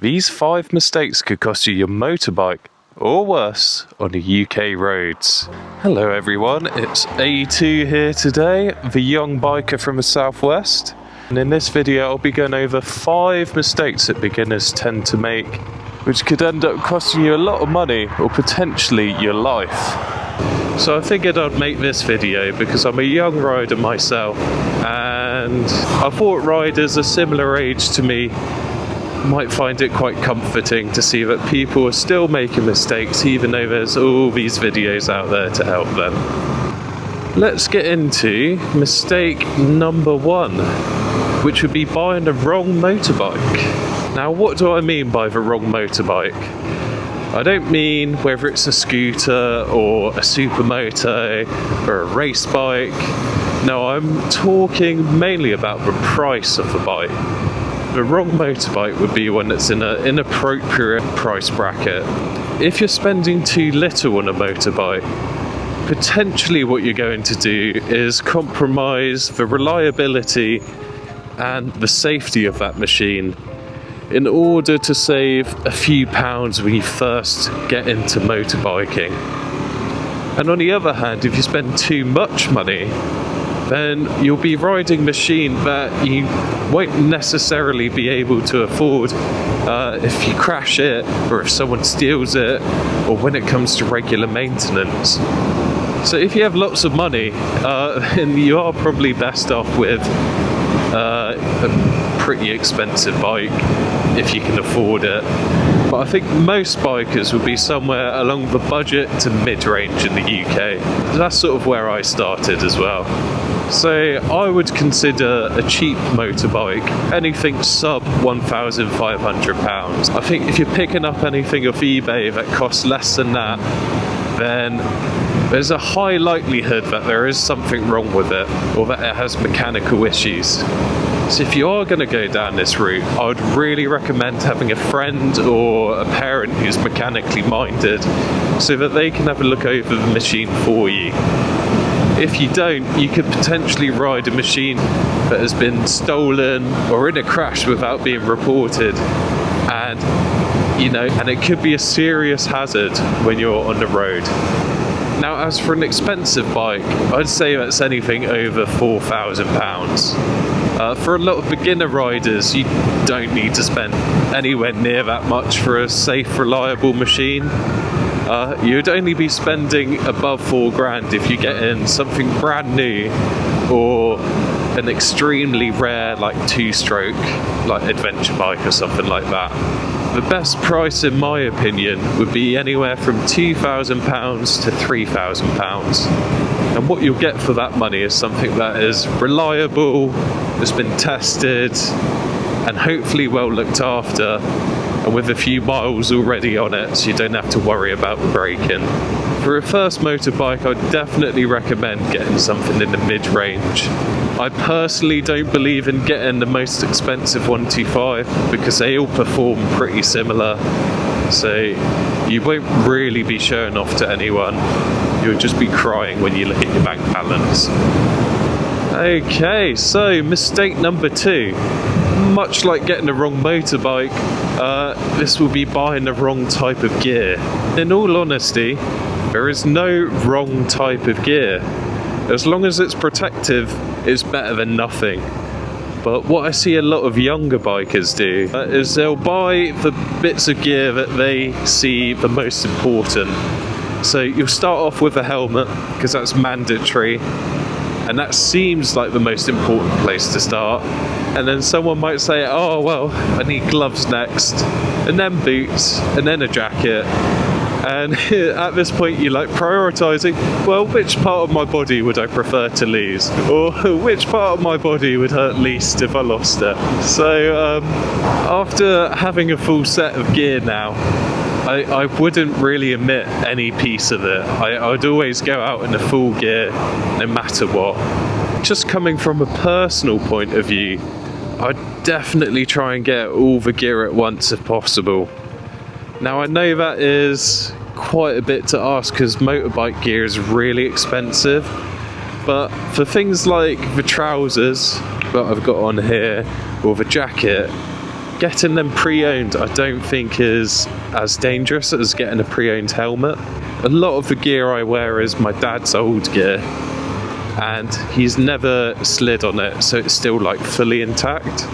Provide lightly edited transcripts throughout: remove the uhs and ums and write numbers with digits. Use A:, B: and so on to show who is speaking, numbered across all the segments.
A: These 5 mistakes could cost you your motorbike, or worse, on the UK roads. Hello everyone, it's A2 here today, the young biker from the southwest. And in this video I'll be going over 5 mistakes that beginners tend to make, which could end up costing you a lot of money or potentially your life. So I figured I'd make this video because I'm a young rider myself, and I thought riders a similar age to me might find it quite comforting to see that people are still making mistakes even though there's all these videos out there to help them. Let's get into mistake number 1, which would be buying the wrong motorbike. Now, what do I mean by the wrong motorbike? I don't mean whether it's a scooter or a supermoto or a race bike. No, I'm talking mainly about the price of the bike. The wrong motorbike would be one that's in an inappropriate price bracket. If you're spending too little on a motorbike, potentially what you're going to do is compromise the reliability and the safety of that machine in order to save a few pounds when you first get into motorbiking. And on the other hand, if you spend too much money, then you'll be riding a machine that you won't necessarily be able to afford if you crash it, or if someone steals it, or when it comes to regular maintenance. So if you have lots of money, then you are probably best off with a pretty expensive bike if you can afford it. But I think most bikers would be somewhere along the budget to mid-range in the UK. That's sort of where I started as well. So I would consider a cheap motorbike anything sub £1,500. I think if you're picking up anything off eBay that costs less than that, then there's a high likelihood that there is something wrong with it, or that it has mechanical issues. So if you are going to go down this route, I would really recommend having a friend or a parent who's mechanically minded so that they can have a look over the machine for you. If you don't, you could potentially ride a machine that has been stolen or in a crash without being reported, and it could be a serious hazard when you're on the road. Now, as for an expensive bike, I'd say that's anything over £4,000. For a lot of beginner riders, you don't need to spend anywhere near that much for a safe, reliable machine. You'd only be spending above £4,000 if you get in something brand new or an extremely rare, like 2-stroke, like adventure bike or something like that. The best price, in my opinion, would be anywhere from £2,000 to £3,000. And what you'll get for that money is something that is reliable, has been tested, and hopefully well looked after, and with a few miles already on it, so you don't have to worry about braking. For a first motorbike, I'd definitely recommend getting something in the mid-range. I personally don't believe in getting the most expensive 125 because they all perform pretty similar, so you won't really be showing off to anyone. You'll just be crying when you look at your bank balance. Okay, so mistake number 2. Much like getting the wrong motorbike, this will be buying the wrong type of gear. In all honesty, there is no wrong type of gear. As long as it's protective, it's better than nothing. But what I see a lot of younger bikers do is they'll buy the bits of gear that they see the most important. So you'll start off with a helmet, because that's mandatory, and that seems like the most important place to start. And then someone might say, oh well, I need gloves next, and then boots, and then a jacket. And at this point you're like prioritising, well, which part of my body would I prefer to lose? Or which part of my body would hurt least if I lost it? So after having a full set of gear now, I wouldn't really omit any piece of it. I'd always go out in the full gear no matter what. Just coming from a personal point of view, I'd definitely try and get all the gear at once if possible. Now I know that is quite a bit to ask because motorbike gear is really expensive, but for things like the trousers that I've got on here or the jacket, Getting them pre-owned I don't think is as dangerous as getting a pre-owned helmet. A lot of the gear I wear is my dad's old gear, and he's never slid on it, so it's still like fully intact.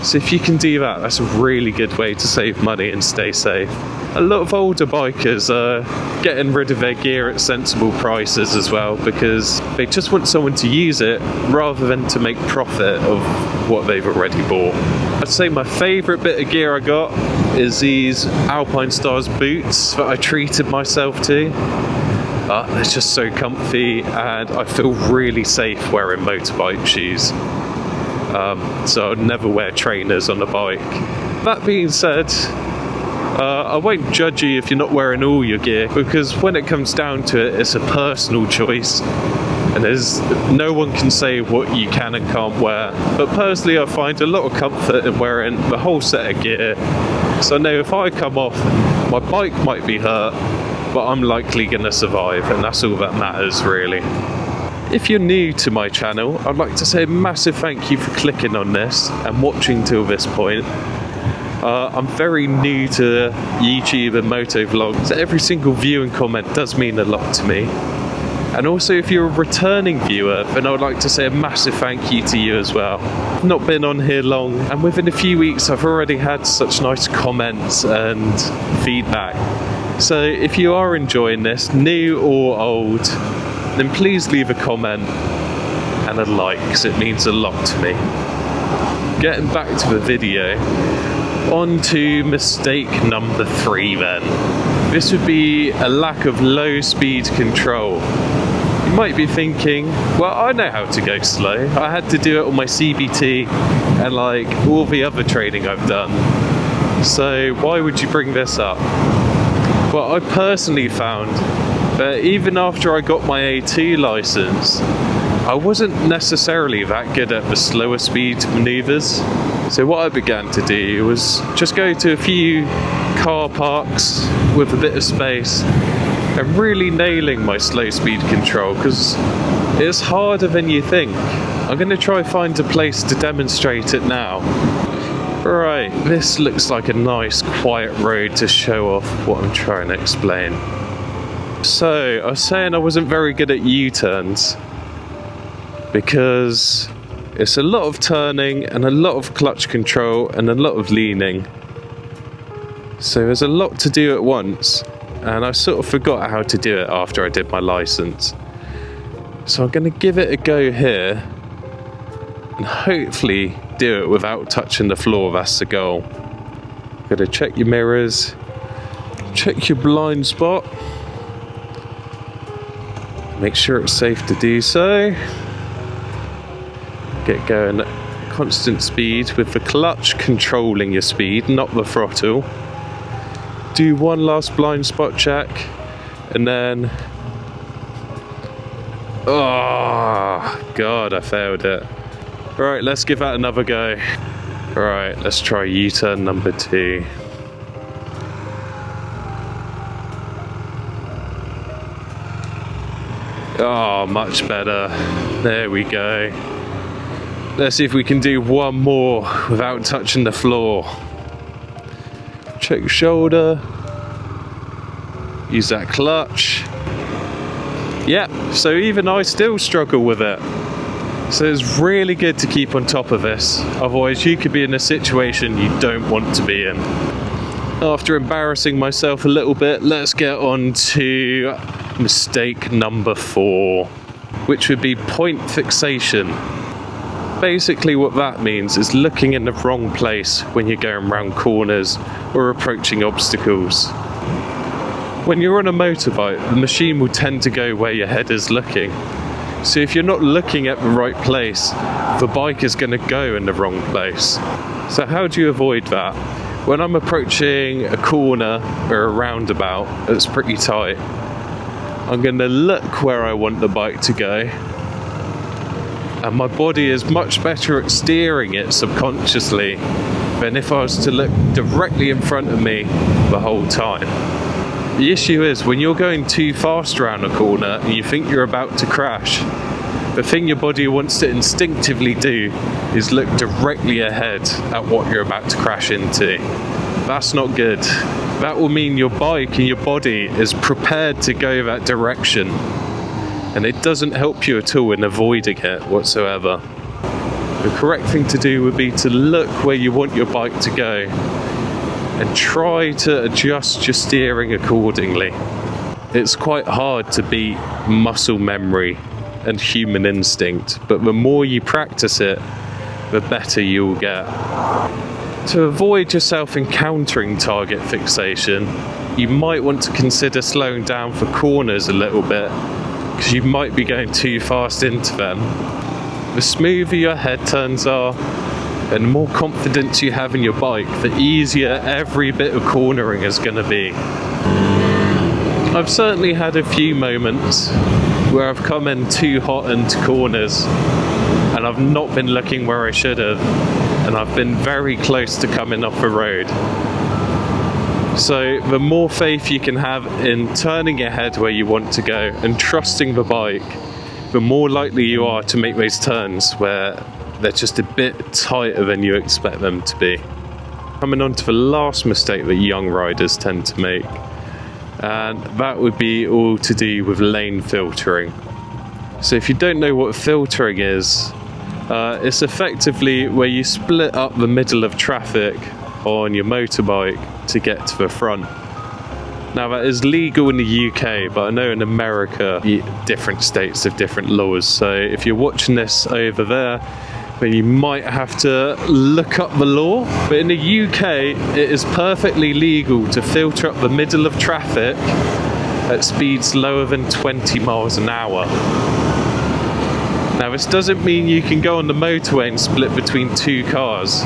A: So if you can do that, that's a really good way to save money and stay safe. A lot of older bikers are getting rid of their gear at sensible prices as well, because they just want someone to use it rather than to make profit of what they've already bought. I'd say my favourite bit of gear I got is these Alpine Stars boots that I treated myself to. They're just so comfy, and I feel really safe wearing motorbike shoes. So I'd never wear trainers on a bike. That being said, I won't judge you if you're not wearing all your gear, because when it comes down to it, it's a personal choice, and there's no one can say what you can and can't wear. But personally, I find a lot of comfort in wearing the whole set of gear, so I know if I come off, my bike might be hurt, but I'm likely going to survive, and that's all that matters really. If you're new to my channel, I'd like to say a massive thank you for clicking on this and watching till this point. I'm very new to YouTube and moto vlogs, so every single view and comment does mean a lot to me. And also, if you're a returning viewer, then I would like to say a massive thank you to you as well. I've not been on here long, and within a few weeks I've already had such nice comments and feedback. So if you are enjoying this, new or old, then please leave a comment and a like, because it means a lot to me. Getting back to the video, on to mistake number 3 then. This would be a lack of low speed control. You might be thinking, well, I know how to go slow. I had to do it on my CBT and like all the other training I've done. So why would you bring this up? Well, I personally found that even after I got my A2 license, I wasn't necessarily that good at the slower speed maneuvers. So what I began to do was just go to a few car parks with a bit of space and really nailing my slow speed control, because it's harder than you think. I'm going to try find a place to demonstrate it now. Right, this looks like a nice quiet road to show off what I'm trying to explain. So, I was saying I wasn't very good at U-turns because it's a lot of turning and a lot of clutch control and a lot of leaning. So there's a lot to do at once, and I sort of forgot how to do it after I did my license. So I'm going to give it a go here and hopefully do it without touching the floor. That's the goal. Got to check your mirrors, check your blind spot, make sure it's safe to do so. Get going at constant speed with the clutch controlling your speed, not the throttle. Do one last blind spot check, and then oh god, I failed it. Right, let's give that another go. Right, let's try U-turn number 2. Oh, much better. There we go. Let's see if we can do one more without touching the floor. Check shoulder. Use that clutch. Yep, so even I still struggle with it. So it's really good to keep on top of this, otherwise you could be in a situation you don't want to be in. After embarrassing myself a little bit, let's get on to mistake number 4, which would be point fixation. Basically what that means is looking in the wrong place when you're going around corners or approaching obstacles. When you're on a motorbike, the machine will tend to go where your head is looking. So if you're not looking at the right place, the bike is going to go in the wrong place. So how do you avoid that? When I'm approaching a corner or a roundabout that's pretty tight, I'm going to look where I want the bike to go. And my body is much better at steering it subconsciously than if I was to look directly in front of me the whole time. The issue is when you're going too fast around a corner and you think you're about to crash, The thing your body wants to instinctively do is look directly ahead at what you're about to crash into. That's not good. That will mean your bike and your body is prepared to go that direction, and it doesn't help you at all in avoiding it whatsoever. The correct thing to do would be to look where you want your bike to go and try to adjust your steering accordingly. It's quite hard to beat muscle memory and human instinct, but the more you practice it, the better you'll get. To avoid yourself encountering target fixation, you might want to consider slowing down for corners a little bit, because you might be going too fast into them. The smoother your head turns are, and the more confidence you have in your bike, the easier every bit of cornering is going to be. I've certainly had a few moments where I've come in too hot into corners and I've not been looking where I should have, and I've been very close to coming off the road. So the more faith you can have in turning your head where you want to go and trusting the bike, the more likely you are to make those turns where they're just a bit tighter than you expect them to be. Coming on to the last mistake that young riders tend to make, and that would be all to do with lane filtering. So if you don't know what filtering is, it's effectively where you split up the middle of traffic on your motorbike to get to the front. Now that is legal in the UK, but I know in America different states have different laws, so if you're watching this over there, then you might have to look up the law. But in the UK, it is perfectly legal to filter up the middle of traffic at speeds lower than 20 miles an hour. Now this doesn't mean you can go on the motorway and split between two cars.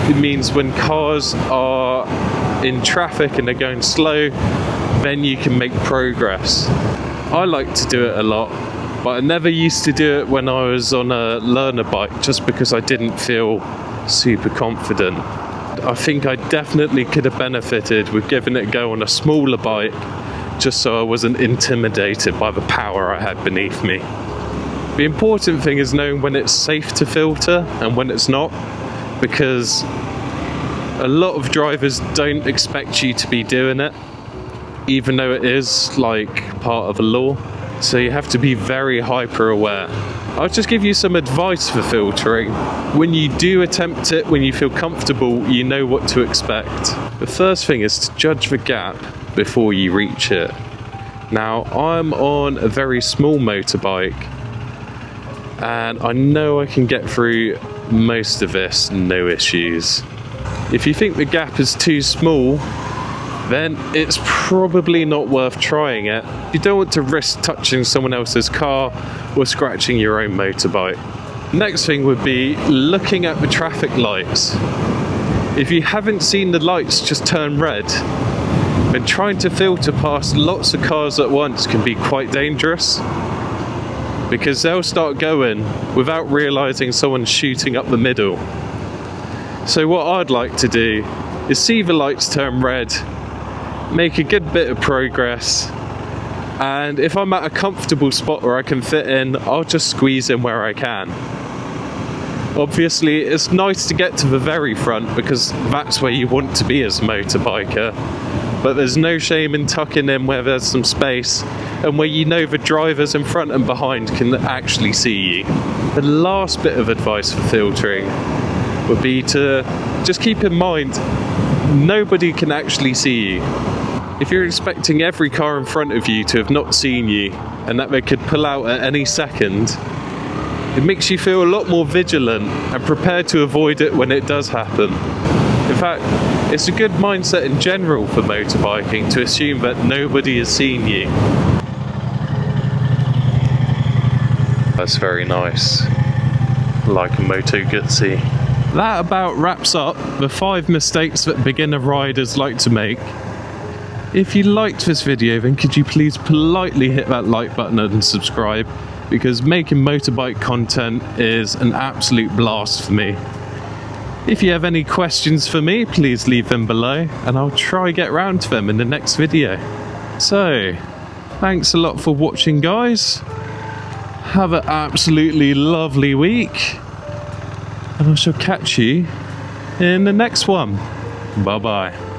A: It means when cars are in traffic and they're going slow, then you can make progress. I like to do it a lot, but I never used to do it when I was on a learner bike just because I didn't feel super confident. I think I definitely could have benefited with giving it a go on a smaller bike just so I wasn't intimidated by the power I had beneath me. The important thing is knowing when it's safe to filter and when it's not, because a lot of drivers don't expect you to be doing it, even though it is like part of a law. So you have to be very hyper aware. I'll just give you some advice for filtering. When you do attempt it, when you feel comfortable, you know what to expect. The first thing is to judge the gap before you reach it. Now, I'm on a very small motorbike, and I know I can get through most of this, no issues. If you think the gap is too small, then it's probably not worth trying it. You don't want to risk touching someone else's car or scratching your own motorbike. Next thing would be looking at the traffic lights. If you haven't seen the lights just turn red, then trying to filter past lots of cars at once can be quite dangerous, because they'll start going without realizing someone's shooting up the middle. So what I'd like to do is see the lights turn red, make a good bit of progress, and if I'm at a comfortable spot where I can fit in, I'll just squeeze in where I can. Obviously, it's nice to get to the very front because that's where you want to be as a motorbiker, but there's no shame in tucking in where there's some space and where you know the drivers in front and behind can actually see you. The last bit of advice for filtering would be to just keep in mind nobody can actually see you. If you're expecting every car in front of you to have not seen you and that they could pull out at any second, it makes you feel a lot more vigilant and prepared to avoid it when it does happen. In fact, it's a good mindset in general for motorbiking to assume that nobody has seen you. That's very nice. Like a Moto Guzzi. That about wraps up the 5 mistakes that beginner riders like to make. If you liked this video, then could you please politely hit that like button and subscribe, because making motorbike content is an absolute blast for me. If you have any questions for me, please leave them below and I'll try get round to them in the next video. So, thanks a lot for watching, guys. have an absolutely lovely week, and I shall catch you in the next one. Bye bye.